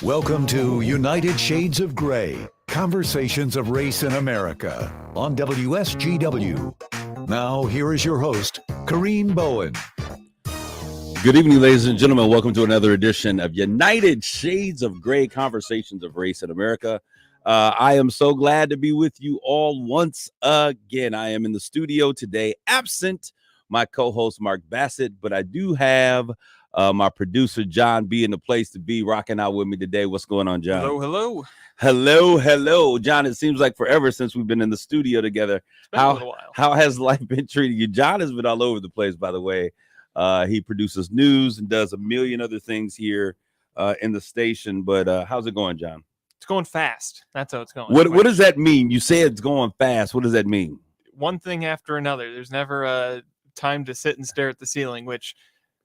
Welcome to United Shades of Gray, Conversations of Race in America on WSGW. Now, here is your host, Kareem Bowen. Good evening, ladies and gentlemen. Welcome to another edition of United Shades of Gray, Conversations of Race in America. I am so glad to be with you all once again. I am in the studio today, absent my co-host, Mark Bassett, but I do have my producer, John B, in the place to be, rocking out with me today. What's going on, John? Hello. John, it seems like forever since we've been in the studio together. It's been a little while. How has life been treating you? John has been all over the place, by the way. He produces news and does a million other things here in the station. But how's it going, John? It's going fast. That's how it's going. What does that mean? You say it's going fast. What does that mean? One thing after another. There's never a time to sit and stare at the ceiling, which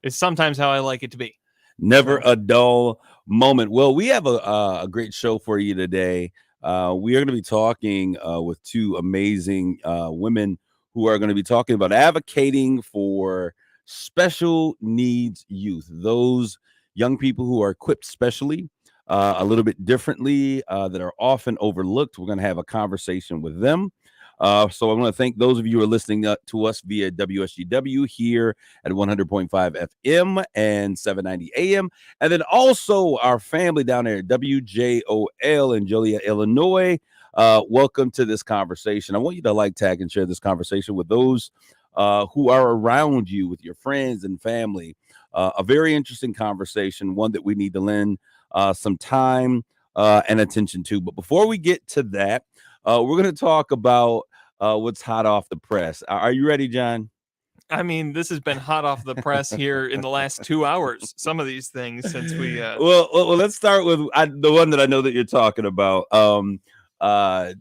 is sometimes how I like it to be. Never a dull moment. Well, we have a great show for you today. We are going to be talking with two amazing women who are going to be talking about advocating for special needs youth, those young people who are equipped specially, a little bit differently, that are often overlooked. We're going to have a conversation with them. So I want to thank those of you who are listening to us via WSGW here at 100.5 FM and 790 AM. And then also our family down there at WJOL in Joliet, Illinois. Welcome to this conversation. I want you to like, tag, and share this conversation with those who are around you, with your friends and family. A very interesting conversation, one that we need to lend some time and attention to. But before we get to that, we're going to talk about what's hot off the press. Are you ready, John? I mean, this has been hot off the press here in the last 2 hours. Some of these things since we. Well, let's start with the one that I know that you're talking about. I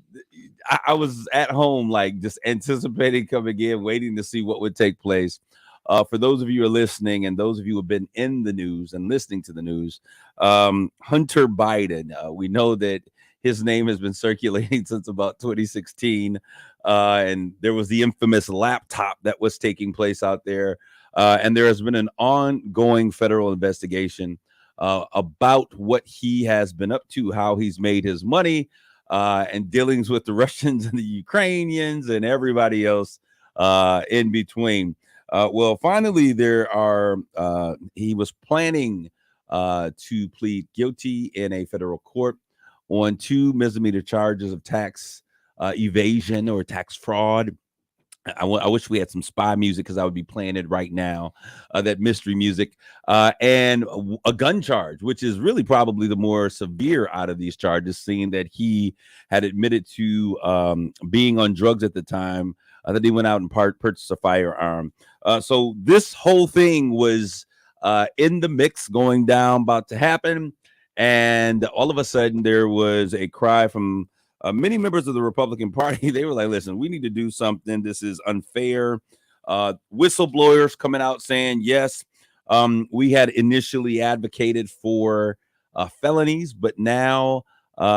was at home, like, just anticipating coming in, waiting to see what would take place. For those of you who are listening and those of you who have been in the news and listening to the news, Hunter Biden, we know that his name has been circulating since about 2016. And there was the infamous laptop that was taking place out there. And there has been an ongoing federal investigation about what he has been up to, how he's made his money, and dealings with the Russians and the Ukrainians and everybody else in between. Well, finally, he was planning to plead guilty in a federal court on 2 misdemeanor charges of tax evasion or tax fraud. I wish we had some spy music because I would be playing it right now, that mystery music, and a gun charge, which is really probably the more severe out of these charges, seeing that he had admitted to being on drugs at the time, that he went out and purchased a firearm. So this whole thing was in the mix, going down, about to happen. And all of a sudden, there was a cry from many members of the Republican Party. They were like, listen, we need to do something. This is unfair. Whistleblowers coming out saying, yes, we had initially advocated for felonies, but now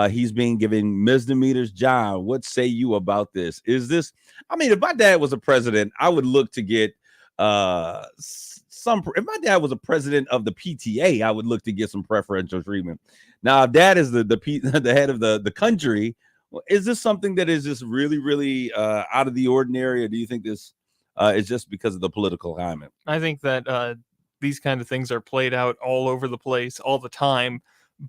he's being given misdemeanors. John, what say you about this? Is this, I mean, if my dad was a president, I would look to get if my dad was a president of the PTA, I would look to get some preferential treatment. Now, if dad is the head of the country, is this something that is just really, really out of the ordinary, or do you think this is just because of the political climate? I think that these kind of things are played out all over the place all the time,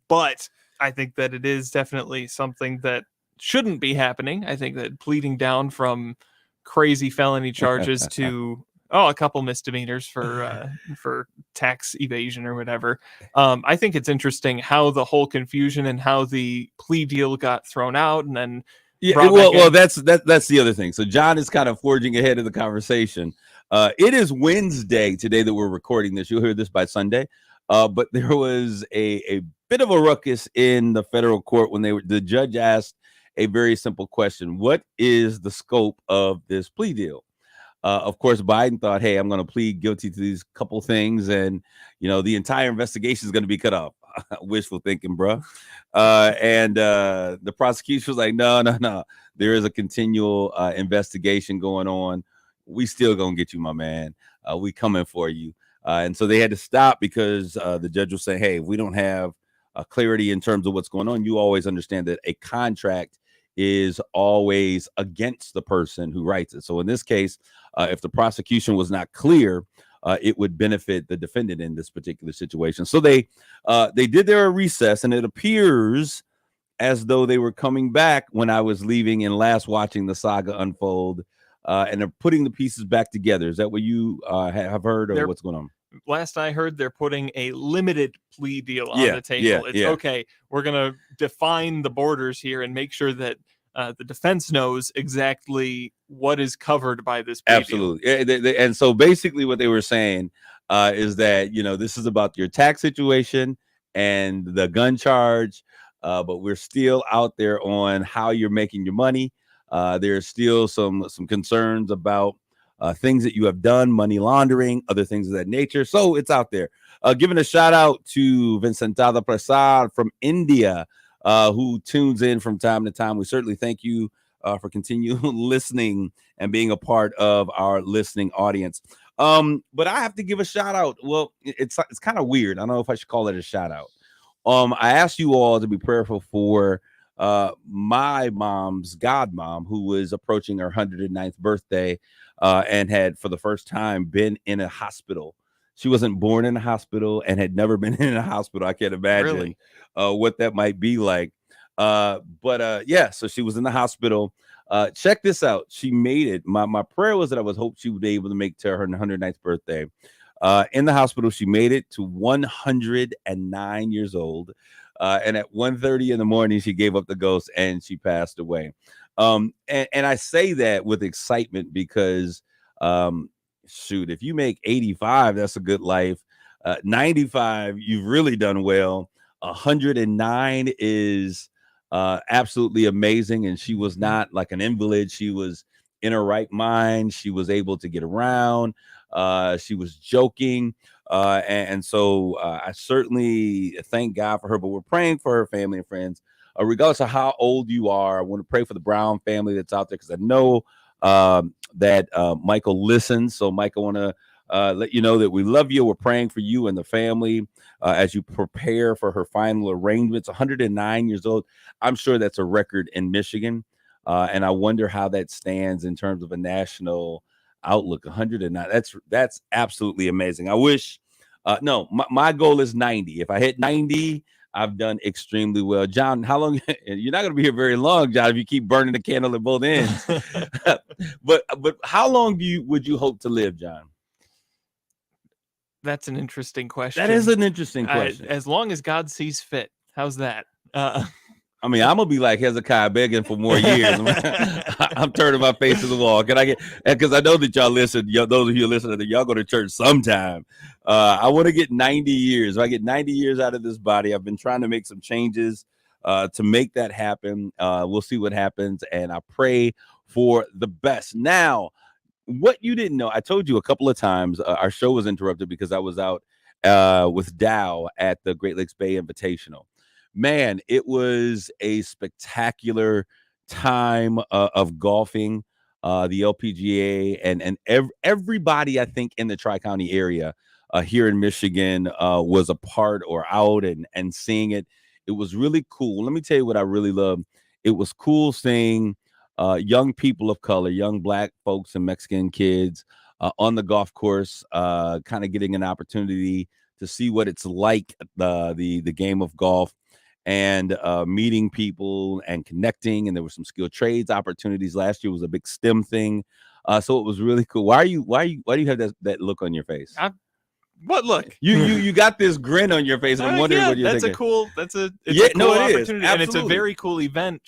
but I think that it is definitely something that shouldn't be happening. I think that pleading down from crazy felony charges to a couple misdemeanors for tax evasion or whatever. I think it's interesting how the whole confusion and how the plea deal got thrown out and then. Yeah, well, that's the other thing. So John is kind of forging ahead of the conversation. It is Wednesday today that we're recording this. You'll hear this by Sunday. But there was a bit of a ruckus in the federal court when the judge asked a very simple question: what is the scope of this plea deal? Of course, Biden thought, hey, I'm going to plead guilty to these couple things, and the entire investigation is going to be cut off. Wishful thinking, bro. And the prosecution was like, no. There is a continual investigation going on. We still gonna get you, my man. We coming for you. And so they had to stop because the judge was saying, hey, if we don't have clarity in terms of what's going on, you always understand that a contract is always against the person who writes it. So in this case, if the prosecution was not clear, it would benefit the defendant in this particular situation. So they did their recess, and it appears as though they were coming back when I was leaving and last watching the saga unfold, and they're putting the pieces back together. Is that what you have heard, or what's going on? Last I heard, they're putting a limited plea deal on the table. Okay, we're going to define the borders here and make sure that the defense knows exactly what is covered by this plea deal. And so basically what they were saying is that, this is about your tax situation and the gun charge, but we're still out there on how you're making your money. There's still some concerns about things that you have done, money laundering, other things of that nature. So it's out there. Giving a shout out to Vincentada Prasad from India, who tunes in from time to time. We certainly thank you for continuing listening and being a part of our listening audience. But I have to give a shout out. Well, it's kind of weird. I don't know if I should call it a shout out. I asked you all to be prayerful for my mom's godmom, who was approaching her 109th birthday, and had for the first time been in a hospital. She wasn't born in a hospital and had never been in a hospital. I can't imagine what that might be like. So she was in the hospital. Check this out. She made it. My prayer was that I was hope she would be able to make to her 109th birthday. In the hospital, she made it to 109 years old. And at 1:30 in the morning, she gave up the ghost and she passed away. And I say that with excitement because, if you make 85, that's a good life. 95, you've really done well. 109 is absolutely amazing. And she was not like an invalid. She was in her right mind. She was able to get around. She was joking. So I certainly thank God for her, but we're praying for her family and friends. Regardless of how old you are, I want to pray for the Brown family that's out there, because I know that Michael listens. So, Mike, I want to let you know that we love you. We're praying for you and the family as you prepare for her final arrangements. 109 years old. I'm sure that's a record in Michigan. And I wonder how that stands in terms of a national outlook. 109. That's absolutely amazing. I wish. My goal is 90. If I hit 90, I've done extremely well. John, how long? You're not going to be here very long, John, if you keep burning the candle at both ends. but how long would you hope to live, John? That's an interesting question. That is an interesting question. As long as God sees fit. How's that? I mean, I'm gonna be like Hezekiah begging for more years. I'm turning my face to the wall. Can I get? Because I know that y'all listen. Those of you listening, that y'all go to church sometime. I want to get 90 years. If I get 90 years out of this body, I've been trying to make some changes to make that happen. We'll see what happens, and I pray for the best. Now, what you didn't know, I told you a couple of times. Our show was interrupted because I was out with Dow at the Great Lakes Bay Invitational. Man, it was a spectacular time of golfing, the LPGA, and everybody, I think, in the Tri-County area here in Michigan was a part or out and seeing it. It was really cool. Let me tell you what I really loved. It was cool seeing young people of color, young Black folks and Mexican kids on the golf course, kind of getting an opportunity to see what it's like, the game of golf. And meeting people and connecting, and there were some skilled trades opportunities. Last year was a big STEM thing, so it was really cool. Why do you have that look on your face? What look? You got this grin on your face. And I'm wondering what you're thinking. It's a cool opportunity, and it's a very cool event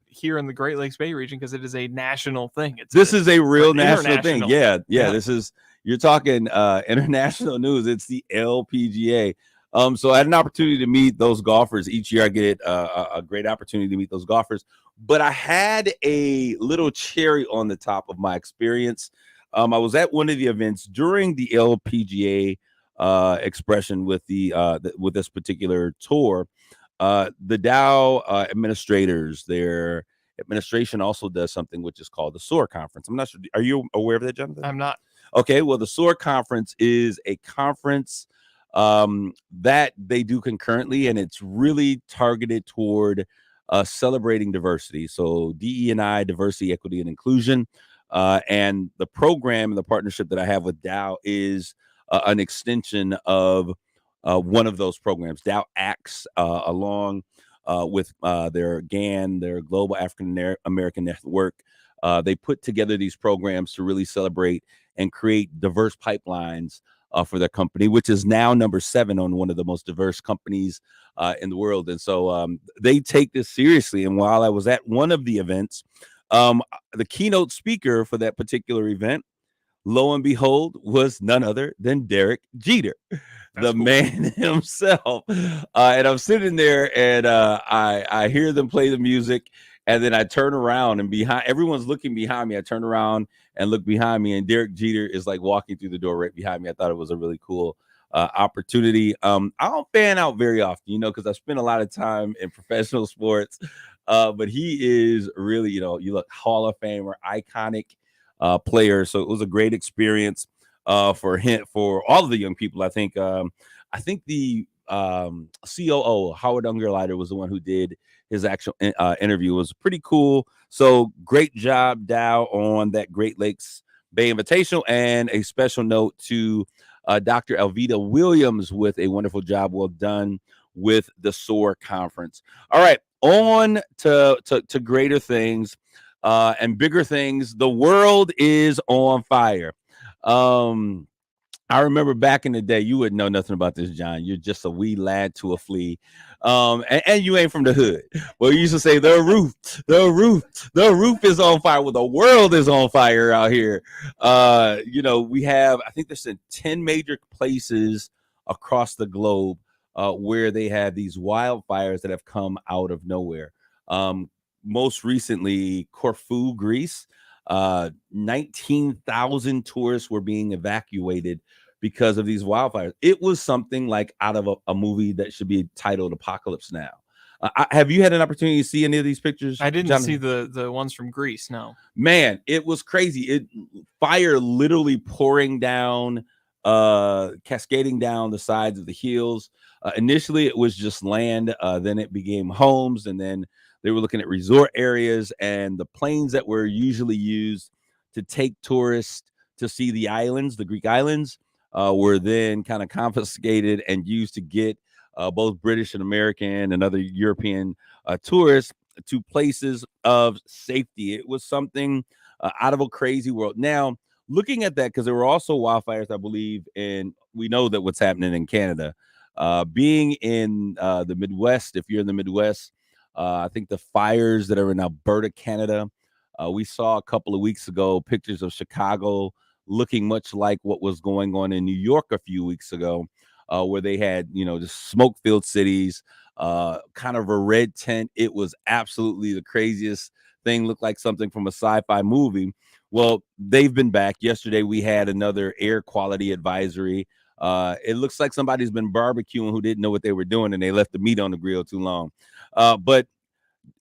here in the Great Lakes Bay region because it is a national thing. This is a real national thing. Yeah. This is, you're talking international news. It's the LPGA. So I had an opportunity to meet those golfers. Each year I get a great opportunity to meet those golfers. But I had a little cherry on the top of my experience. I was at one of the events during the LPGA expression with with this particular tour. The Dow administrators, their administration also does something which is called the SOAR conference. I'm not sure. Are you aware of that, Jonathan? I'm not. Okay. Well, the SOAR conference is a conference that they do concurrently, and it's really targeted toward celebrating diversity. So DE&I, diversity, equity, and inclusion. And the program and the partnership that I have with Dow is an extension of one of those programs. Dow acts along with their GAN, their Global African American Network. They put together these programs to really celebrate and create diverse pipelines for their company, which is now number 7 on one of the most diverse companies in the world. And so they take this seriously. And while I was at one of the events, the keynote speaker for that particular event, lo and behold, was none other than Derek Jeter, the cool. man himself. And I'm sitting there, and I hear them play the music, and then I turn around, and everyone's looking behind me. I turn around and look behind me, and Derek Jeter is like walking through the door right behind me. I thought it was a really cool opportunity. I don't fan out very often, because I spend a lot of time in professional sports. But he is really, you look Hall of Famer, iconic player. So it was a great experience for him, for all of the young people. I think the COO Howard Ungerleider was the one who did his actual interview. It was pretty cool. So great job, Dow, on that Great Lakes Bay Invitational, and a special note to Dr. Elvita Williams with a wonderful job well done with the SOAR conference. All right, on to greater things and bigger things. The world is on fire. I remember back in the day, you wouldn't know nothing about this, John. You're just a wee lad to a flea. And you ain't from the hood. Well, you used to say the roof is on fire. Well, the world is on fire out here. We have, I think there's 10 major places across the globe where they have these wildfires that have come out of nowhere. Most recently, Corfu, Greece. 19,000 tourists were being evacuated because of these wildfires. It was something like out of a movie that should be titled Apocalypse Now. Have you had an opportunity to see any of these pictures? I didn't Jonathan? see the ones from Greece. No, Man, it was crazy. Fire literally pouring down, cascading down the sides of the hills. Initially, it was just land. Then it became homes, and then they were looking at resort areas, and the planes that were usually used to take tourists to see the islands, the Greek islands, were then kind of confiscated and used to get both British and American and other European tourists to places of safety. It was something out of a crazy world. Now, looking at that, because there were also wildfires, I believe, and we know that what's happening in Canada. Being in the Midwest, if you're in the Midwest, I think the fires that are in Alberta, Canada, we saw a couple of weeks ago pictures of Chicago looking much like what was going on in New York a few weeks ago, where they had, just smoke-filled cities, kind of a red tent. It was absolutely the craziest thing, looked like something from a sci-fi movie. Well, they've been back. Yesterday, we had another air quality advisory. It looks like somebody's been barbecuing who didn't know what they were doing, and they left the meat on the grill too long. But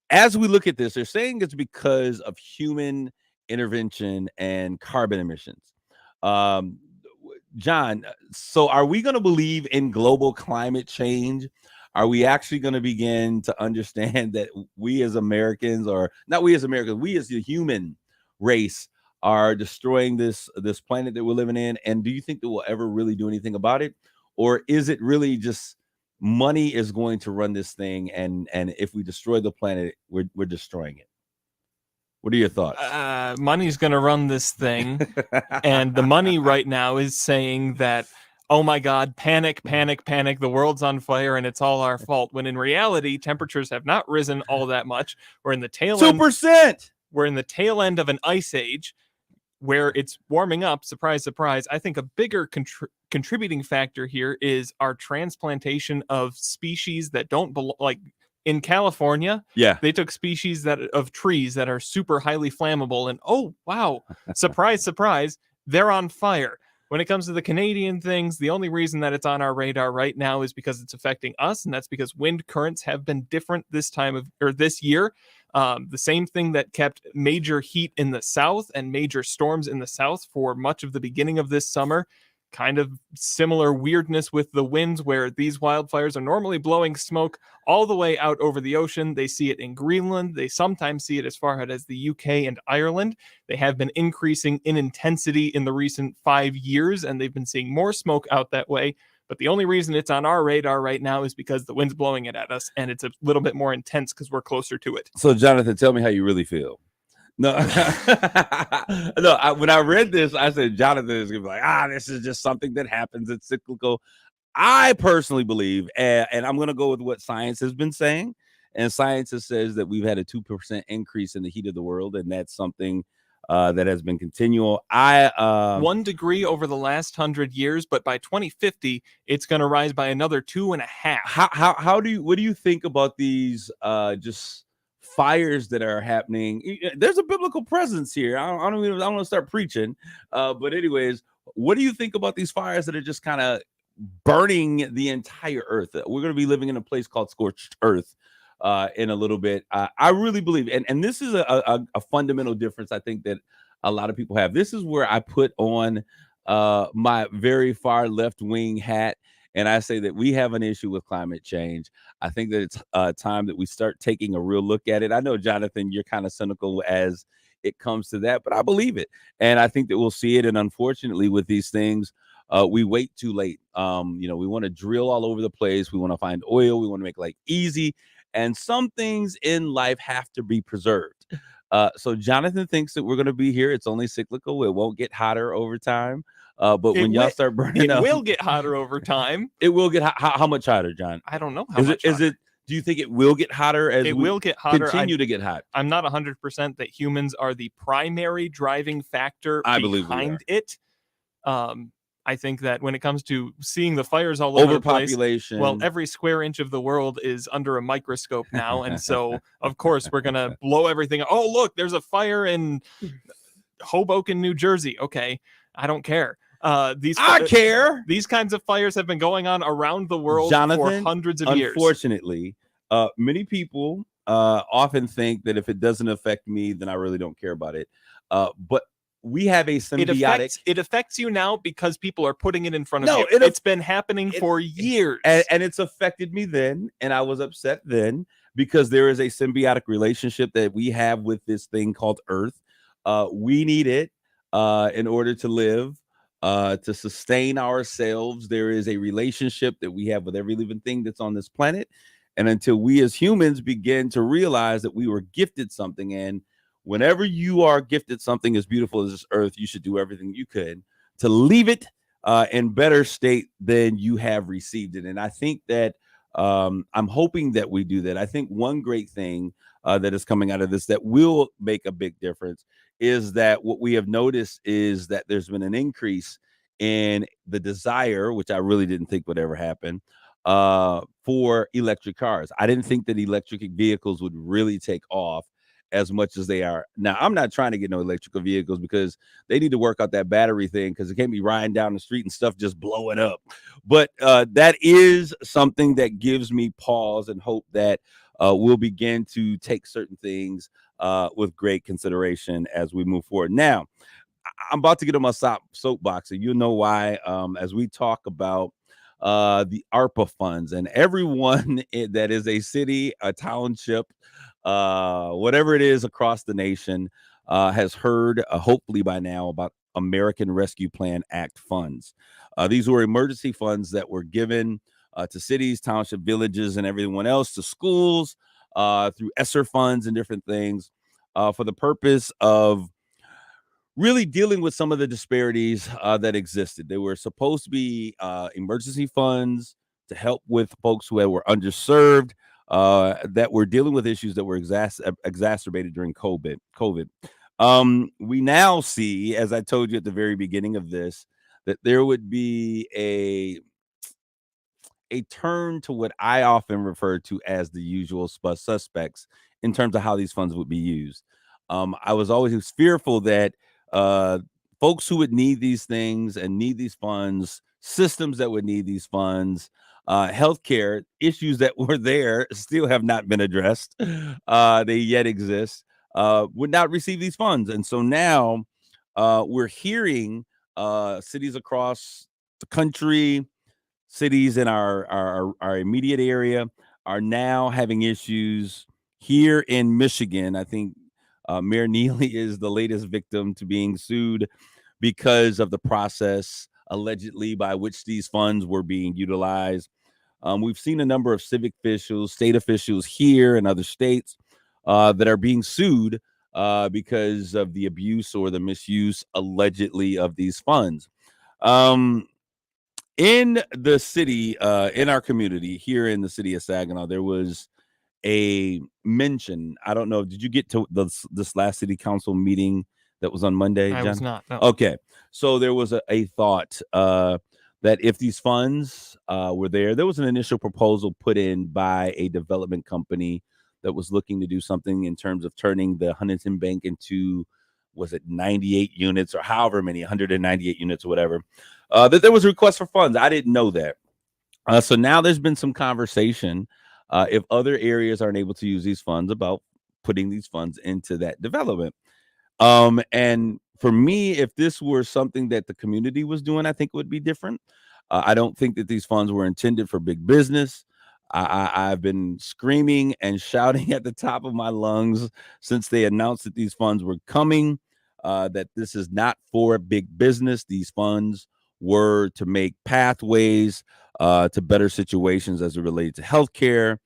as we look at this, they're saying it's because of human intervention and carbon emissions. John, so are we going to believe in global climate change? Are we actually going to begin to understand that we as Americans, or not we as Americans, we as the human race are destroying this planet that we're living in? And do you think that we'll ever really do anything about it? Or is it really just money is going to run this thing, and if we destroy the planet, we're destroying it? What are your thoughts? Money's going to run this thing, and the money right now is saying that, oh my God, panic, panic, panic, the world's on fire and it's all our fault. When in reality, temperatures have not risen all that much. We're in the tail end. 2%. We're in the tail end of an ice age where it's warming up. Surprise, surprise. I think a bigger contributing factor here is our transplantation of species that don't belong. Like in California, they took species of trees that are super highly flammable, and oh wow, surprise, surprise, they're on fire. When it comes to the Canadian things, the only reason that it's on our radar right now is because it's affecting us, and that's because wind currents have been different this year. The same thing that kept major heat in the south and major storms in the south for much of the beginning of this summer kind of similar weirdness with the winds, where these wildfires are normally blowing smoke all the way out over the ocean. They see it in Greenland. They sometimes see it as far out as the UK and Ireland. They have been increasing in intensity in the recent 5 years, and they've been seeing more smoke out that way. But the only reason it's on our radar right now is because the wind's blowing it at us, and it's a little bit more intense because we're closer to it. So, Jonathan, tell me how you really feel. No, no. When I read this, I said Jonathan is gonna be like, this is just something that happens. It's cyclical. I personally believe, and I'm gonna go with what science has been saying, and science says that we've had a 2% increase in the heat of the world, and that's something that has been continual. 1 degree over the last 100 years, but by 2050, it's going to rise by another 2.5. What do you think about these just fires that are happening? There's a biblical presence here. I don't want to start preaching, but anyways, what do you think about these fires that are just kind of burning the entire earth? We're going to be living in a place called scorched earth in a little bit. I really believe, and this is a fundamental difference I think that a lot of people have. This is where I put on my very far left wing hat, and I say that we have an issue with climate change. I think that it's time that we start taking a real look at it. I know, Jonathan, you're kind of cynical as it comes to that, but I believe it, and I think that we'll see it. And unfortunately, with these things, we wait too late. We want to drill all over the place. We want to find oil. We want to make life easy. And some things in life have to be preserved. So Jonathan thinks that we're going to be here. It's only cyclical. It won't get hotter over time. But when y'all start burning up, it will get hotter over time. It will get how much hotter, John? I don't know how much. Is it? Do you think it will get hotter as it will get hotter? Continue to get hot. I'm not 100% that humans are the primary driving factor behind it. I think that when it comes to seeing the fires all over the place, well, every square inch of the world is under a microscope now. And so, of course, we're going to blow everything. Oh, look, there's a fire in Hoboken, New Jersey. Okay, I don't care. I care. These kinds of fires have been going on around the world, Jonathan, for hundreds of years. Unfortunately, many people often think that if it doesn't affect me, then I really don't care about it. But we have a symbiotic. It affects you now because people are putting it in front of you. It's been happening for years. And it's affected me then, and I was upset then, because there is a symbiotic relationship that we have with this thing called Earth. We need it in order to live, to sustain ourselves. There is a relationship that we have with every living thing that's on this planet. And until we as humans begin to realize that we were gifted something, and whenever you are gifted something as beautiful as this earth, you should do everything you could to leave it in better state than you have received it. And I think that I'm hoping that we do that. I think one great thing that is coming out of this that will make a big difference is that what we have noticed is that there's been an increase in the desire, which I really didn't think would ever happen, for electric cars. I didn't think that electric vehicles would really take off as much as they are now. I'm not trying to get no electrical vehicles because they need to work out that battery thing, because it can't be riding down the street and stuff just blowing up. But that is something that gives me pause and hope that we'll begin to take certain things with great consideration as we move forward. Now, I'm about to get on my soapbox, and you'll know why as we talk about the ARPA funds, and everyone that is a city, a township, whatever it is across the nation has heard, hopefully by now, about American Rescue Plan Act funds. These were emergency funds that were given to cities, township, villages, and everyone else, to schools, through ESSER funds and different things, for the purpose of really dealing with some of the disparities that existed. They were supposed to be emergency funds to help with folks who were underserved, that were dealing with issues that were exacerbated during COVID. We now see, as I told you at the very beginning of this, that there would be a turn to what I often refer to as the usual suspects in terms of how these funds would be used. I was always fearful that folks who would need these things and need these funds, systems that would need these funds, healthcare issues that were there still have not been addressed, they yet exist, would not receive these funds. And so now we're hearing cities across the country, cities in our immediate area are now having issues. Here in Michigan, I think Mayor Neely is the latest victim to being sued because of the process allegedly by which these funds were being utilized. We've seen a number of civic officials, state officials here and other states that are being sued because of the abuse or the misuse allegedly of these funds. Um, in the city, in our community here in the city of Saginaw, there was a mention. I don't know. Did you get to this last city council meeting that was on Monday, I was John? not. No. Okay. So there was a thought that if these funds were there was an initial proposal put in by a development company that was looking to do something in terms of turning the Huntington Bank into, was it 98 units or however many, 198 units or whatever, that there was a request for funds. I didn't know that. So now there's been some conversation if other areas aren't able to use these funds about putting these funds into that development. And for me, if this were something that the community was doing, I think it would be different. I don't think that these funds were intended for big business. I've been screaming and shouting at the top of my lungs since they announced that these funds were coming, that this is not for big business. These funds were to make pathways to better situations as it relates to healthcare,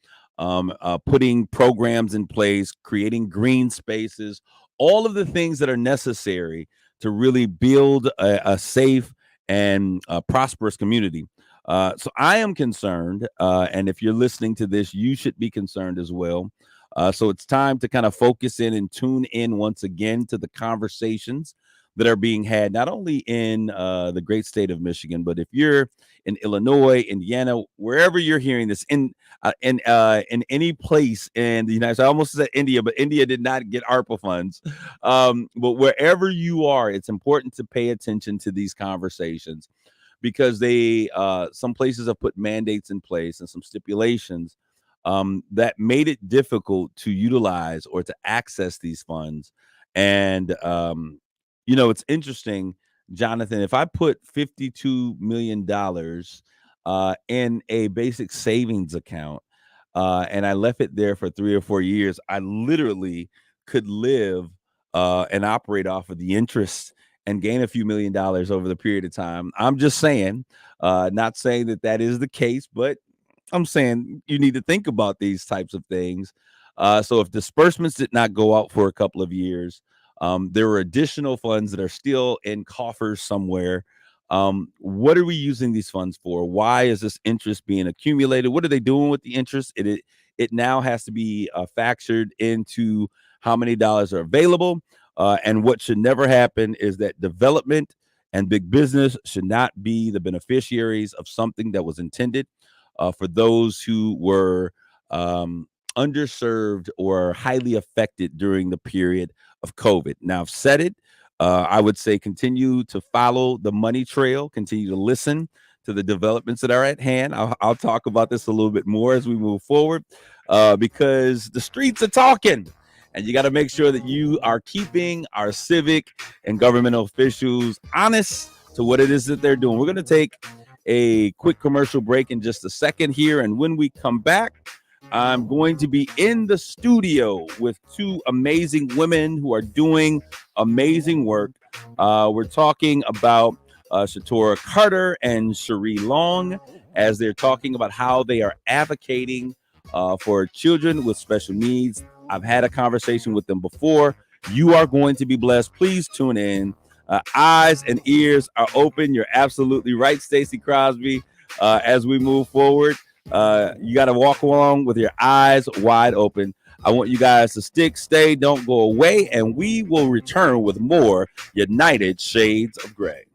putting programs in place, creating green spaces, all of the things that are necessary to really build a safe and prosperous community. So I am concerned, and if you're listening to this, you should be concerned as well. So it's time to kind of focus in and tune in once again to the conversations that are being had, not only in the great state of Michigan, but if you're in Illinois, Indiana, wherever you're hearing this, in any place in the United States. I almost said India, but India did not get ARPA funds. But wherever you are, it's important to pay attention to these conversations because they some places have put mandates in place and some stipulations that made it difficult to utilize or to access these funds. And it's interesting, Jonathan, if I put $52 million in a basic savings account and I left it there for 3 or 4 years, I literally could live and operate off of the interest and gain a few $1 million over the period of time. I'm just saying, not saying that that is the case, but I'm saying you need to think about these types of things. So if disbursements did not go out for a couple of years, there are additional funds that are still in coffers somewhere. What are we using these funds for? Why is this interest being accumulated? What are they doing with the interest? It now has to be factored into how many dollars are available. And what should never happen is that development and big business should not be the beneficiaries of something that was intended for those who were underserved or highly affected during the period of COVID. Now, I've said it. I would say continue to follow the money trail, continue to listen to the developments that are at hand. I'll talk about this a little bit more as we move forward because the streets are talking. And you got to make sure that you are keeping our civic and governmental officials honest to what it is that they're doing. We're going to take a quick commercial break in just a second here. And when we come back, I'm going to be in the studio with two amazing women who are doing amazing work. We're talking about Shatora Carter and Cherie Long as they're talking about how they are advocating for children with special needs. I've had a conversation with them before. You are going to be blessed. Please tune in. Eyes and ears are open. You're absolutely right, Stacey Crosby. As we move forward, you got to walk along with your eyes wide open. I want you guys to stay, don't go away, and we will return with more United Shades of Gray.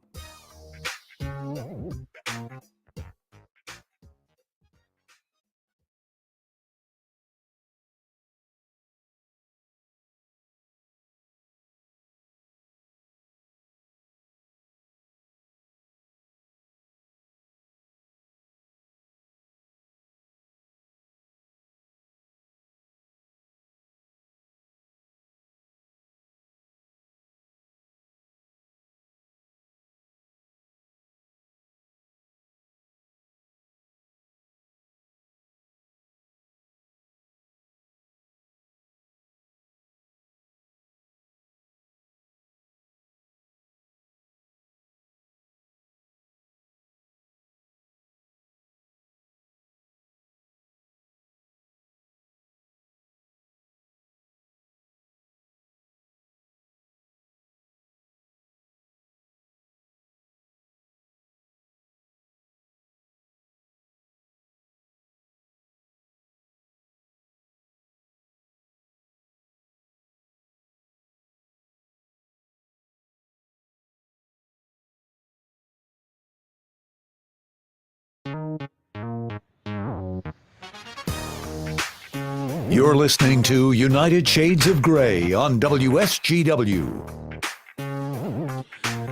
You're listening to United Shades of Gray on WSGW.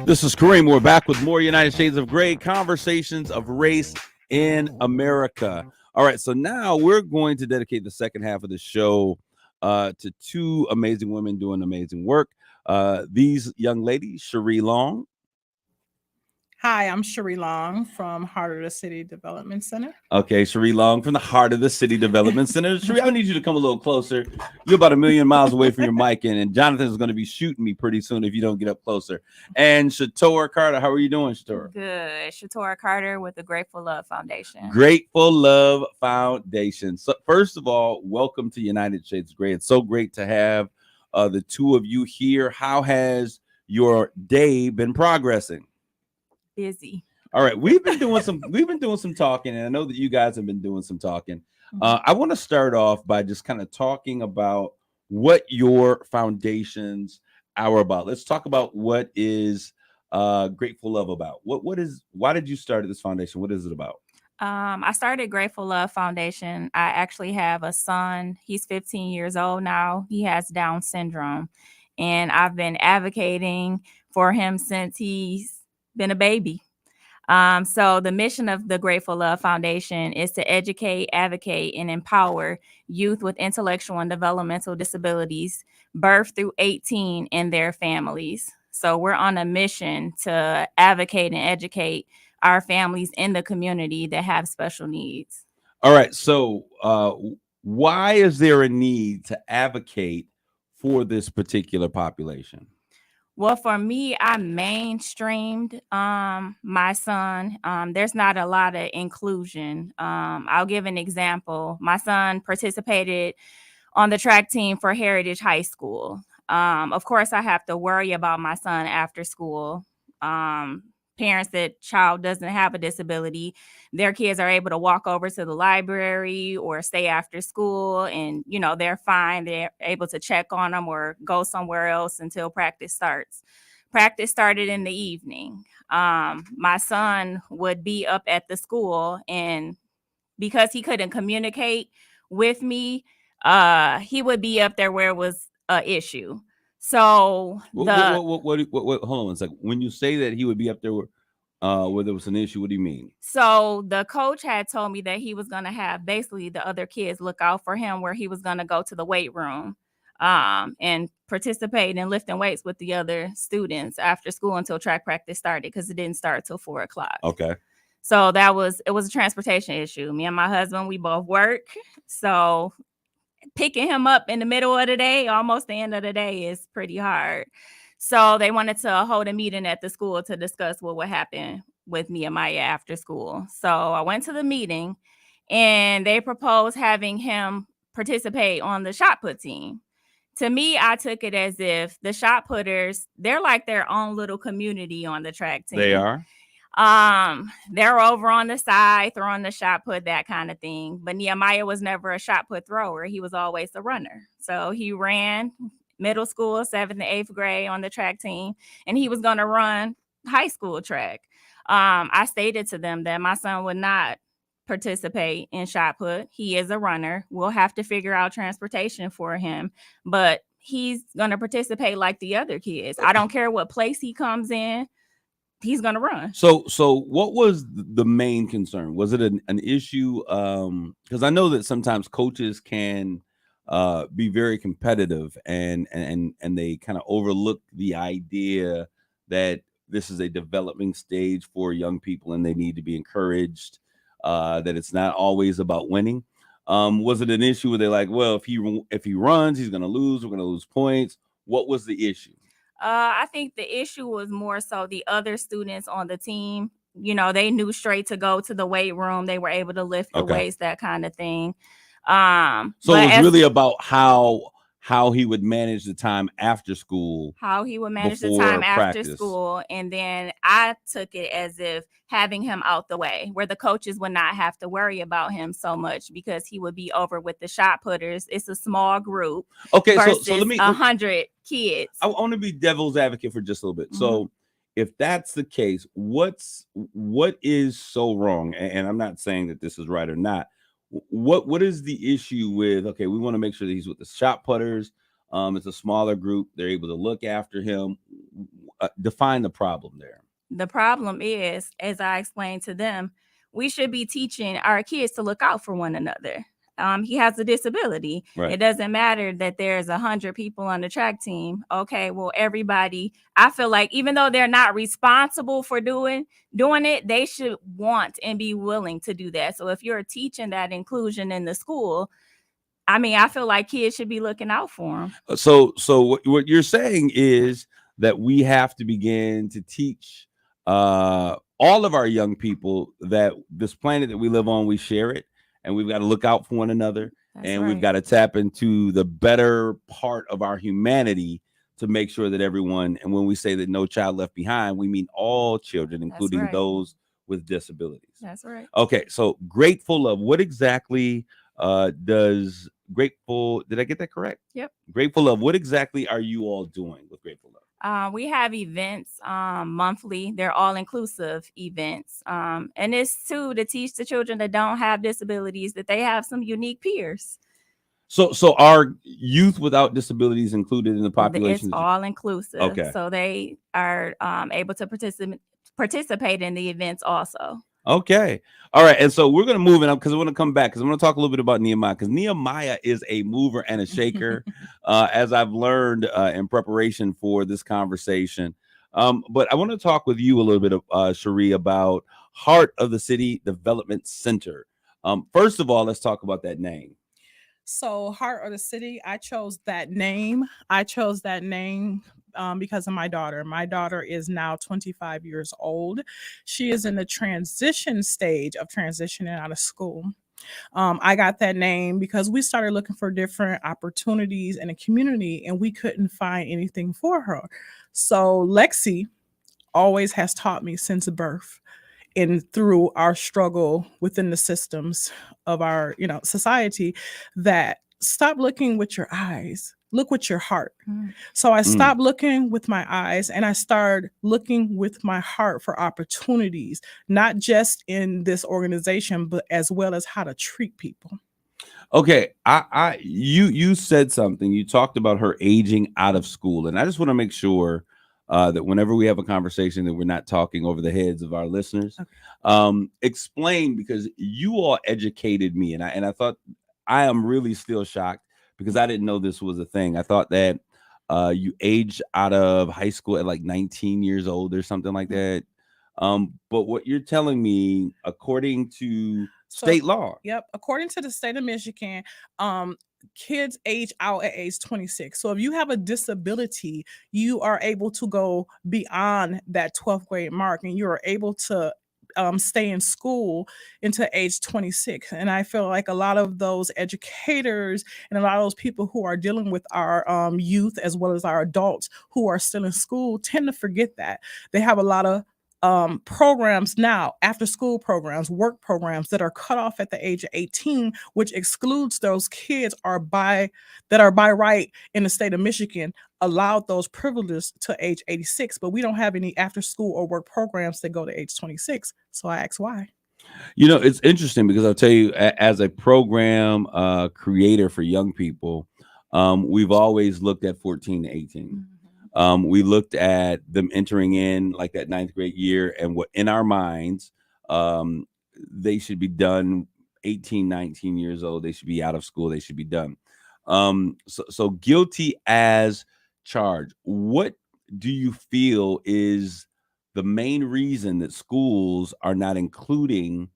This is Kareem. We're back with more United Shades of Gray, conversations of race in America. All right, so now we're going to dedicate the second half of the show to two amazing women doing amazing work. These young ladies, Cherie Long. Hi, I'm Cherie Long from Heart of the City Development Center. Okay, Cherie Long from the Heart of the City Development Center. Cherie, I need you to come a little closer. You're about 1,000,000 miles away from your mic, and Jonathan is going to be shooting me pretty soon if you don't get up closer. And Shatora Carter, how are you doing, Shatora? Good. Shatora Carter with the Grateful Love Foundation. Grateful Love Foundation. So, first of all, welcome to United Shades of Gray. It's so great to have the two of you here. How has your day been progressing? Busy. All right, we've been doing some talking, and I know that you guys have been doing some talking. I want to start off by just kind of talking about what your foundations are about. Let's talk about what is Grateful Love about. Why did you start this foundation? What is it about? I started Grateful Love Foundation. I actually have a son. He's 15 years old now. He has Down syndrome, and I've been advocating for him since he's been a baby. So the mission of the Grateful Love Foundation is to educate, advocate, and empower youth with intellectual and developmental disabilities, birth through 18, and their families. So we're on a mission to advocate and educate our families in the community that have special needs. All right. So why is there a need to advocate for this particular population? Well, for me, I mainstreamed my son. There's not a lot of inclusion. I'll give an example. My son participated on the track team for Heritage High School. Of course, I have to worry about my son after school. Parents that child doesn't have a disability, their kids are able to walk over to the library or stay after school, and they're fine. They're able to check on them or go somewhere else until practice starts. Practice started in the evening. My son would be up at the school, and because he couldn't communicate with me, he would be up there where it was an issue. So hold on one second. When you say that he would be up there where there was an issue, what do you mean? So the coach had told me that he was going to have basically the other kids look out for him, where he was going to go to the weight room and participate in lifting weights with the other students after school until track practice started, because it didn't start till 4:00. Okay. So it was a transportation issue. Me and my husband, we both work. So picking him up in the middle of the day, almost the end of the day, is pretty hard. So they wanted to hold a meeting at the school to discuss what would happen with Nehemiah after school. So I went to the meeting, and they proposed having him participate on the shot put team. To me, I took it as if the shot putters, they're like their own little community on the track team. They are. They're over on the side throwing the shot put, that kind of thing. But Nehemiah was never a shot put thrower. He was always a runner. So he ran middle school, 7th and 8th grade on the track team, and he was going to run high school track. I stated to them that my son would not participate in shot put. He is a runner. We'll have to figure out transportation for him, but he's going to participate like the other kids. I don't care what place he comes in. He's going to run. So what was the main concern? Was it an issue? Because I know that sometimes coaches can be very competitive, and they kind of overlook the idea that this is a developing stage for young people and they need to be encouraged, that it's not always about winning. Was it an issue where they're like, well, if he runs, he's going to lose, we're going to lose points? What was the issue? I think the issue was more so the other students on the team. They knew straight to go to the weight room. They were able to lift the weights, that kind of thing. So it was really about how he would manage the time after school. How he would manage the time after school. And then I took it as if having him out the way, where the coaches would not have to worry about him so much, because he would be over with the shot putters. It's a small group. Okay, versus so let me 100 kids. I want to be devil's advocate for just a little bit. Mm-hmm. So if that's the case, what is so wrong? And I'm not saying that this is right or not. what is the issue with? Okay, we want to make sure that he's with the shot putters. It's a smaller group. They're able to look after him. Define the problem there. The problem is, as I explained to them, we should be teaching our kids to look out for one another. He has a disability. Right. It doesn't matter that there's 100 people on the track team. Okay, well, everybody, I feel like even though they're not responsible for doing it, they should want and be willing to do that. So if you're teaching that inclusion in the school, I mean, I feel like kids should be looking out for them. So what you're saying is that we have to begin to teach all of our young people that this planet that we live on, we share it, and we've got to look out for one another. That's and right. we've got to tap into the better part of our humanity to make sure that everyone, and when we say that no child left behind, we mean all children, including right. those with disabilities. That's right. Okay, so Grateful Love, what exactly does Grateful, did I get that correct? Yep. Grateful Love, what exactly are you all doing with Grateful Love? We have events monthly. They're all inclusive events. And it's to teach the children that don't have disabilities that they have some unique peers. So are youth without disabilities included in the population? It's all inclusive. Okay. So they are able to participate in the events also. Okay. All right. And so we're going to move it up because I want to come back because I want to talk a little bit about Nehemiah, because Nehemiah is a mover and a shaker, as I've learned in preparation for this conversation. But I want to talk with you a little bit, Cherie, about Heart of the City Development Center. First of all, let's talk about that name. So Heart of the City, I chose that name because of my daughter. My daughter is now 25 years old. She is in the transition stage of transitioning out of school. I got that name because we started looking for different opportunities in the community and we couldn't find anything for her. So Lexi always has taught me since birth and through our struggle within the systems of our, society, that stop looking with your eyes, look with your heart. So I stopped looking with my eyes and I started looking with my heart for opportunities, not just in this organization, but as well as how to treat people. Okay, you said something. You talked about her aging out of school, and I just want to make sure that whenever we have a conversation that we're not talking over the heads of our listeners. Okay. Explain, because you all educated me, and I thought, I am really still shocked because I didn't know this was a thing. I thought that you aged out of high school at like 19 years old or something like that. But what you're telling me, according to state law. Yep. According to the state of Michigan, kids age out at age 26. So if you have a disability, you are able to go beyond that 12th grade mark and you're able to stay in school into age 26. And I feel like a lot of those educators and a lot of those people who are dealing with our youth as well as our adults who are still in school tend to forget that. They have a lot of programs now, after school programs, work programs that are cut off at the age of 18, which excludes those kids that are by right in the state of Michigan allowed those privileges to age 86, but we don't have any after school or work programs that go to age 26. So I asked why. It's interesting because I'll tell you, as a program creator for young people, we've always looked at 14 to 18. We looked at them entering in like that 9th grade year, and what in our minds, they should be done 18, 19 years old. They should be out of school. They should be done. So guilty as charged. What do you feel is the main reason that schools are not including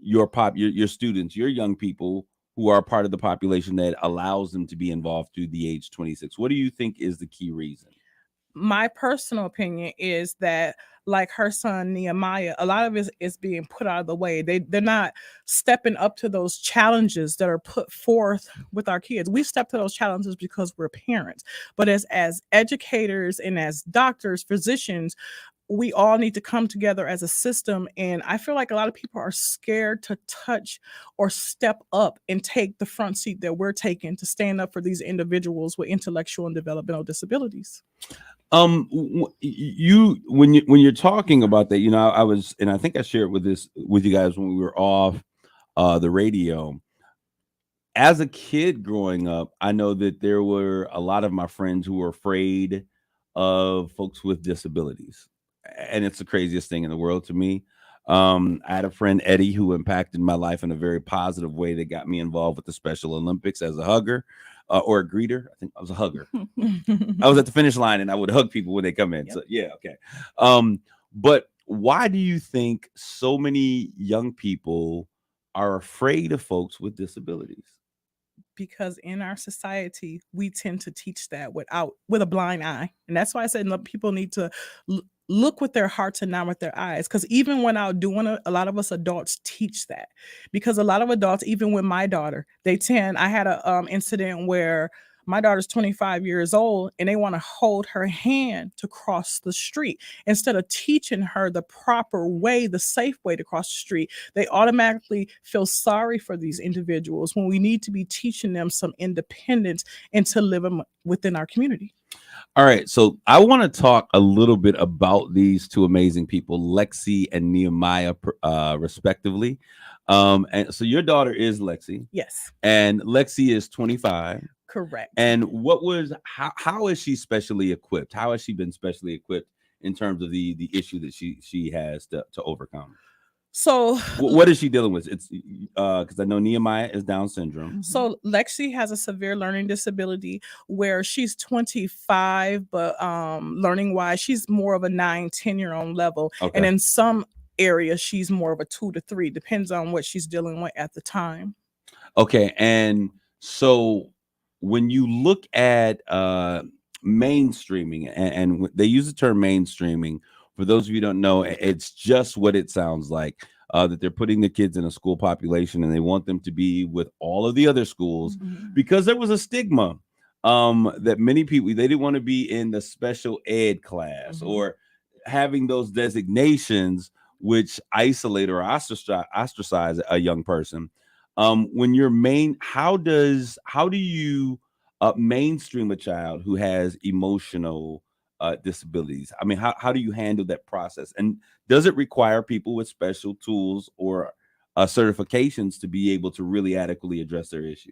your students, your young people who are part of the population that allows them to be involved through the age 26? What do you think is the key reason? My personal opinion is that, like her son Nehemiah, a lot of it is being put out of the way. They're not stepping up to those challenges that are put forth with our kids. We step to those challenges because we're parents, but as educators and as doctors, physicians, we all need to come together as a system. And I feel like a lot of people are scared to touch or step up and take the front seat that we're taking to stand up for these individuals with intellectual and developmental disabilities. When you're talking about that, I was, and I think I shared with you guys when we were off. the radio. As a kid growing up, I know that there were a lot of my friends who were afraid of folks with disabilities. And it's the craziest thing in the world to me. I had a friend, Eddie, who impacted my life in a very positive way that got me involved with the Special Olympics as a hugger or a greeter. I think I was a hugger. I was at the finish line and I would hug people when they come in. Yep. So, yeah, okay. But why do you think so many young people are afraid of folks with disabilities? Because in our society we tend to teach that with a blind eye, and that's why I said people need to look with their hearts and not with their eyes, because even when out doing it, a lot of us adults teach that, because a lot of adults, even with my daughter, I had a incident where my daughter's 25 years old and they want to hold her hand to cross the street. Instead of teaching her the proper way, the safe way to cross the street, they automatically feel sorry for these individuals when we need to be teaching them some independence and to live within our community. All right. So I want to talk a little bit about these two amazing people, Lexi and Nehemiah, respectively. And so your daughter is Lexi. Yes. And Lexi is 25. Correct. And how is she specially equipped? How has she been specially equipped in terms of the issue that she has to overcome? So what is she dealing with? It's because I know Nehemiah is Down syndrome. So Lexi has a severe learning disability where she's 25, but learning wise, she's more of a 9-10-year-old level. Okay. And in some areas, she's more of a 2 to 3, depends on what she's dealing with at the time. Okay. And so when you look at mainstreaming, and they use the term mainstreaming, for those of you who don't know, it's just what it sounds like, that they're putting the kids in a school population and they want them to be with all of the other schools, because there was a stigma that many people, they didn't want to be in the special ed class or having those designations which isolate or ostracize a young person. When you're how do you mainstream a child who has emotional disabilities? I mean, how do you handle that process? And does it require people with special tools or certifications to be able to really adequately address their issue?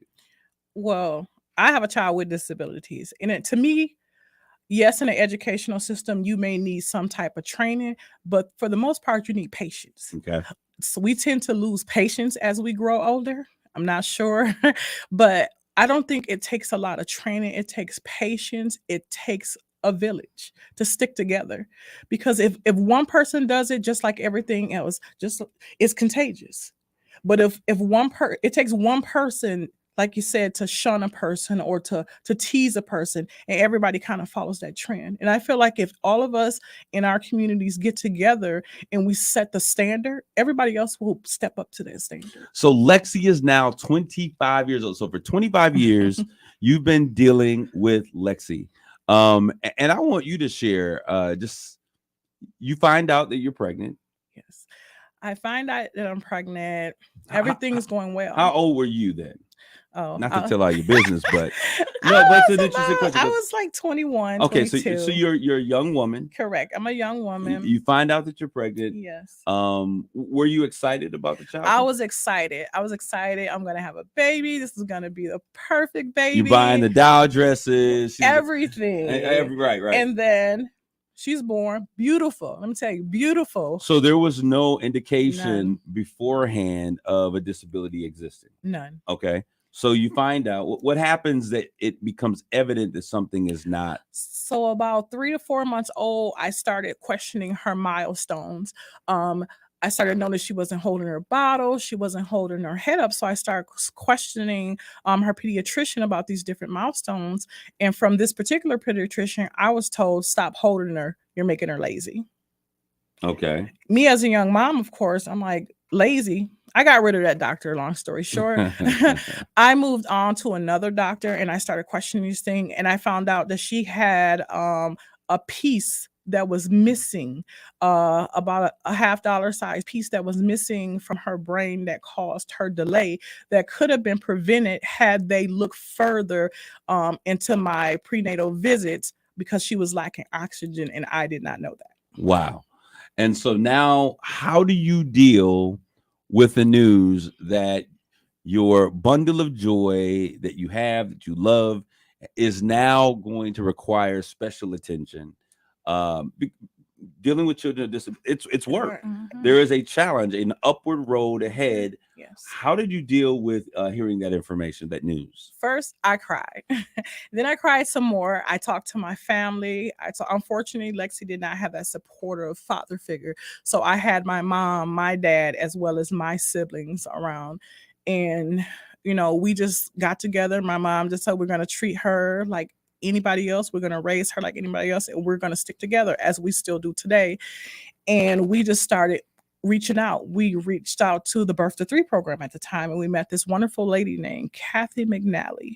Well, I have a child with disabilities, and to me, yes, in the educational system, you may need some type of training, but for the most part, you need patience. Okay. So we tend to lose patience as we grow older. I'm not sure, but I don't think it takes a lot of training. It takes patience. It takes a village to stick together, because if one person does it, just like everything else, it's contagious. But if it takes one person, like you said, to shun a person or to tease a person, and everybody kind of follows that trend. And I feel like if all of us in our communities get together and we set the standard, everybody else will step up to that standard. So Lexi is now 25 years old. So for 25 years, you've been dealing with Lexi. And I want you to share, you find out that you're pregnant. Yes. I find out that I'm pregnant. Everything's going well. How old were you then? Oh, not to tell all your business, but no, that's an interesting question. I was like 21. Okay, 22. so you're a young woman. Correct. I'm a young woman. You find out that you're pregnant. Yes. Were you excited about the child? I was excited. I'm gonna have a baby. This is gonna be the perfect baby. You buying the doll dresses, everything. Right. And then she's born. Beautiful. Let me tell you, beautiful. So there was no indication beforehand of a disability existing? None. Okay. So you find out what happens, that it becomes evident that something is not. So about 3 to 4 months old, I started questioning her milestones. I started noticing she wasn't holding her bottle. She wasn't holding her head up. So I started questioning her pediatrician about these different milestones. And from this particular pediatrician, I was told, stop holding her. You're making her lazy. Okay. Me as a young mom, of course, I'm like, lazy? I got rid of that doctor, long story short. I moved on to another doctor and I started questioning this thing. And I found out that she had a piece that was missing, about a $50 size piece that was missing from her brain that caused her delay, that could have been prevented had they looked further into my prenatal visits, because she was lacking oxygen and I did not know that. Wow. And so now, how do you deal with the news that your bundle of joy that you have, that you love, is now going to require special attention. Dealing with children with disabilities, it's work. Mhm. There is a challenge, an upward road ahead. Yes. How did you deal with hearing that information, that news? First, I cried. Then I cried some more. I talked to my family. Unfortunately, Lexi did not have that supportive father figure. So I had my mom, my dad, as well as my siblings around. And, we just got together. My mom just said, we're going to treat her like anybody else. We're going to raise her like anybody else. And we're going to stick together as we still do today. And we just started reaching out. We reached out to the Birth to 3 program at the time, and we met this wonderful lady named Kathy McNally.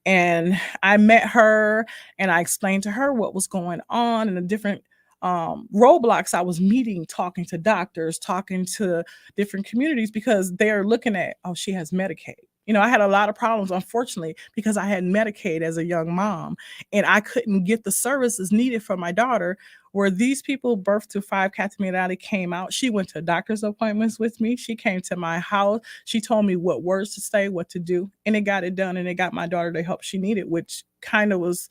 And I met her, and I explained to her what was going on and the different roadblocks I was meeting, talking to doctors, talking to different communities, because they're looking at, oh, she has Medicaid. I had a lot of problems, unfortunately, because I had Medicaid as a young mom, and I couldn't get the services needed for my daughter. Where these people, Birth to 5, Kathy McNally, came out. She went to doctor's appointments with me. She came to my house. She told me what words to say, what to do, and it got it done. And it got my daughter the help she needed, which kind of was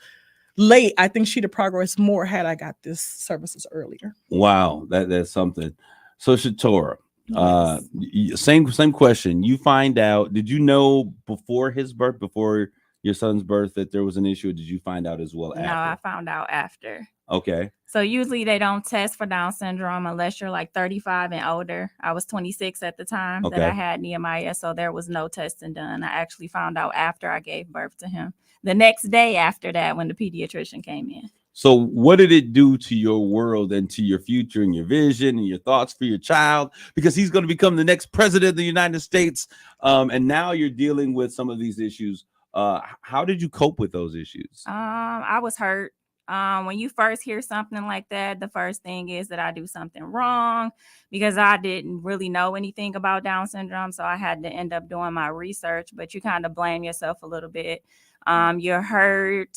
late. I think she'd have progressed more had I got this services earlier. Wow, that's something. So Shatora, Yes. same question. You find out, did you know before his birth, before your son's birth, that there was an issue, or did you find out as well No, I after? found out after. Okay. So usually they don't test for Down syndrome unless you're like 35 and older. I was 26 at the time that I Okay. had Nehemiah, so there was no testing done. I actually found out after I gave birth to him. The next day after that, when the pediatrician came in. So what did it do to your world and to your future and your vision and your thoughts for your child? Because he's going to become the next president of the United States. And now you're dealing with some of these issues. How did you cope with those issues? I was hurt. When you first hear something like that, the first thing is that I do something wrong, because I didn't really know anything about Down syndrome. So I had to end up doing my research, but you kind of blame yourself a little bit. You're hurt,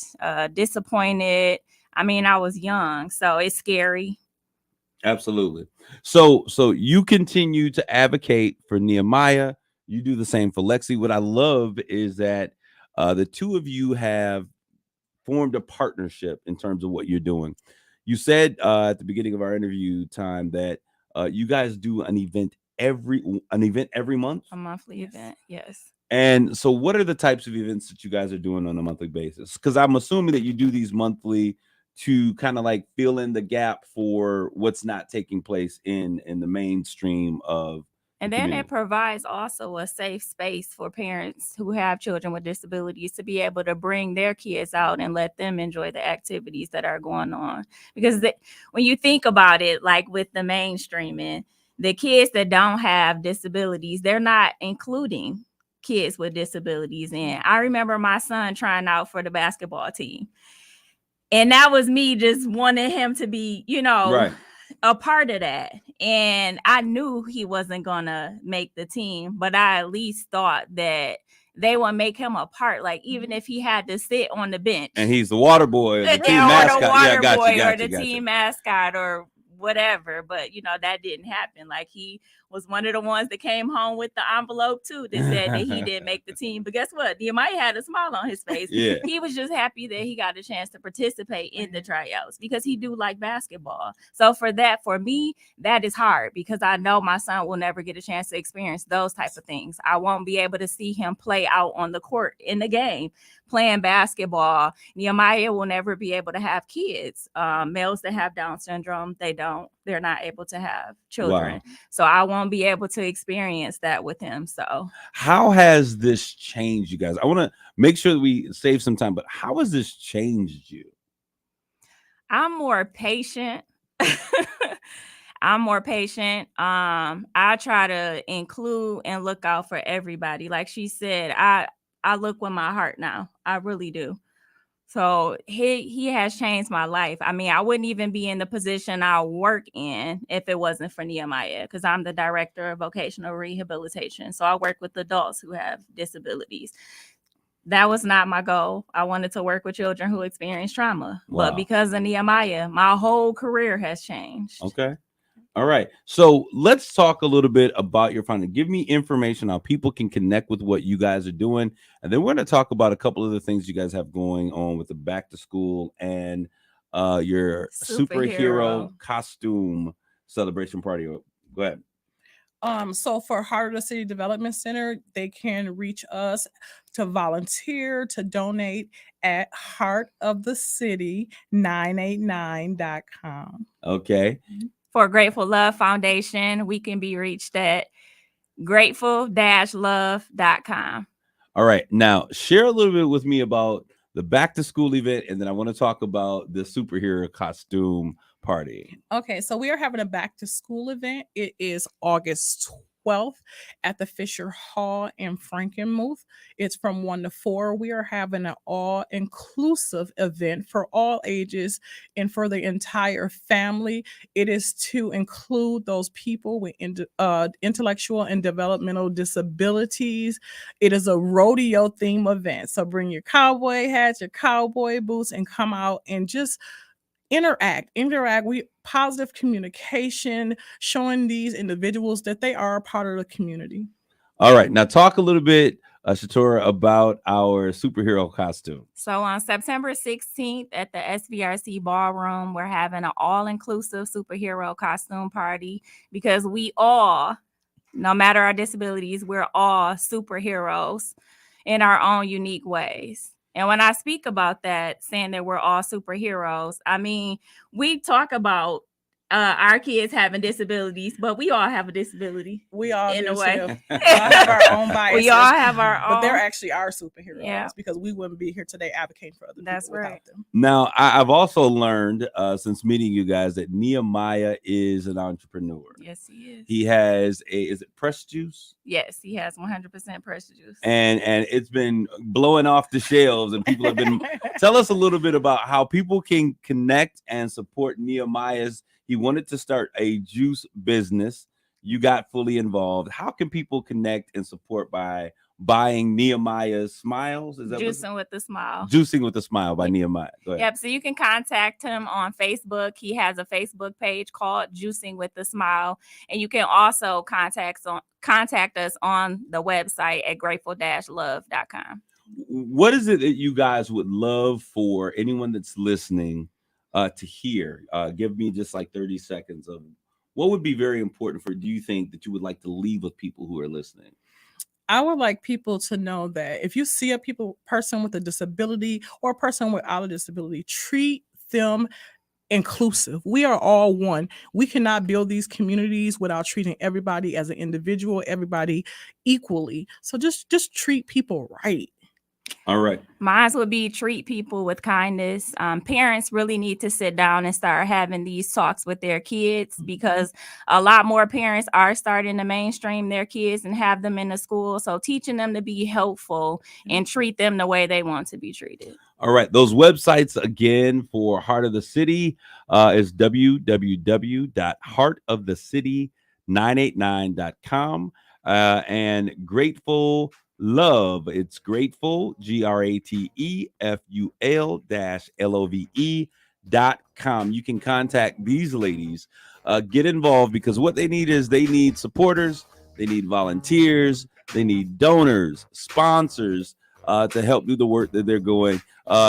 disappointed. I mean, I was young, so it's scary. Absolutely. So you continue to advocate for Nehemiah. You do the same for Lexi. What I love is that the two of you have formed a partnership in terms of what you're doing. You said at the beginning of our interview time that you guys do an event every month. A monthly Yes. event, yes. And so what are the types of events that you guys are doing on a monthly basis? Because I'm assuming that you do these monthly to kind of like fill in the gap for what's not taking place in the mainstream of And the then community. it provides also a safe space for parents who have children with disabilities to be able to bring their kids out and let them enjoy the activities that are going on. Because when you think about it, like with the mainstreaming, the kids that don't have disabilities, they're not including kids with disabilities in. I remember my son trying out for the basketball team. And that was me just wanting him to be, Right. a part of that. And I knew he wasn't gonna make the team, but I at least thought that they would make him a part, like even if he had to sit on the bench. And he's the water boy, or the team Or mascot. the water Yeah, got boy, you, got or you, the got team you. mascot, or whatever. But that didn't happen. Like, he was one of the ones that came home with the envelope too that said that he didn't make the team. But guess what? Nehemiah had a smile on his face. Yeah. He was just happy that he got a chance to participate in the tryouts, because he do like basketball. So for me, that is hard, because I know my son will never get a chance to experience those type of things. I won't be able to see him play out on the court in the game playing basketball. Nehemiah will never be able to have kids. Males that have Down syndrome, they're not able to have children. Wow. So I won't be able to experience that with him. So How has this changed you guys? I want to make sure that we save some time, but how has this changed you? I'm more patient. I'm more patient. I try to include and look out for everybody. Like she said, I look with my heart now. I really do. So he has changed my life. I mean, I wouldn't even be in the position I work in if it wasn't for Nehemiah, because I'm the director of vocational rehabilitation. So I work with adults who have disabilities. That was not my goal. I wanted to work with children who experience trauma. Wow. But because of Nehemiah, my whole career has changed. Okay. All right. So let's talk a little bit about your founder. Give me information how people can connect with what you guys are doing. And then we're going to talk about a couple of the things you guys have going on with the back to school and your superhero costume celebration party. Go ahead. So for Heart of the City Development Center, they can reach us to volunteer, to donate at heartofthecity989.com. Okay. For Grateful Love Foundation, we can be reached at grateful-love.com. All right. Now, share a little bit with me about the back to school event, and then I want to talk about the superhero costume party. Okay, so we are having a back to school event. It is August 12th at the Fisher Hall in Frankenmuth. It's from 1 to 4. We are having an all-inclusive event for all ages and for the entire family. It is to include those people with intellectual and developmental disabilities. It is a rodeo theme event. So bring your cowboy hats, your cowboy boots, and come out and just interact. We positive communication, showing these individuals that they are a part of the community. All right, now talk a little bit, Shatora, about our superhero costume. So on September 16th at the SVRC Ballroom, we're having an all-inclusive superhero costume party because we all, no matter our disabilities, we're all superheroes in our own unique ways. And when I speak about that, saying that we're all superheroes, I mean, we talk about our kids having disabilities, but we all have a disability. We all in do a way. too. We all have our own biases. We all have our own. But they're actually our superheroes, Yeah. because we wouldn't be here today advocating for other That's people right. without them. Now, I've also learned since meeting you guys that Nehemiah is an entrepreneur. Yes, he is. He has is it Press Juice? Yes, he has 100% pressure juice. And it's been blowing off the shelves, and people have been. Tell us a little bit about how people can connect and support Nehemiah's. He wanted to start a juice business. You got fully involved. How can people connect and support by buying Nehemiah's Smiles? Is that Juicing with a Smile. Juicing with a Smile by Nehemiah. Go ahead. Yep. So you can contact him on Facebook. He has a Facebook page called Juicing with a Smile. And you can also contact us on the website at grateful-love.com. What is it that you guys would love for anyone that's listening to hear? Give me just like 30 seconds of what would be very important do you think that you would like to leave with people who are listening? I would like people to know that if you see a person with a disability or a person without a disability, treat them inclusive. We are all one. We cannot build these communities without treating everybody as an individual, everybody equally. So just treat people right. All right. Mine would be treat people with kindness. Parents really need to sit down and start having these talks with their kids, because a lot more parents are starting to mainstream their kids and have them in the school. So teaching them to be helpful and treat them the way they want to be treated. All right. Those websites again for Heart of the City is www.heartofthecity989.com and Grateful Love. It's grateful, GRATEFUL-LOVE.com. You can contact these ladies, get involved, because what they need is they need supporters, they need volunteers, they need donors, sponsors to help do the work that they're going.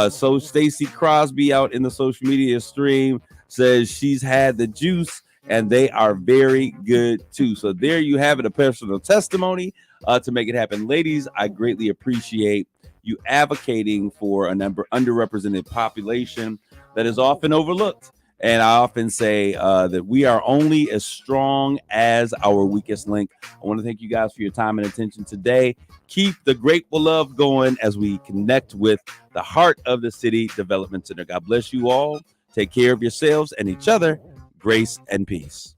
So Stacy Crosby out in the social media stream says she's had the juice and they are very good too. So there you have it, a personal testimony to make it happen. Ladies, I greatly appreciate you advocating for an underrepresented population that is often overlooked. And I often say that we are only as strong as our weakest link. I want to thank you guys for your time and attention today. Keep the Grateful Love going as we connect with the Heart of the City Development Center. God bless you all. Take care of yourselves and each other. Grace and peace.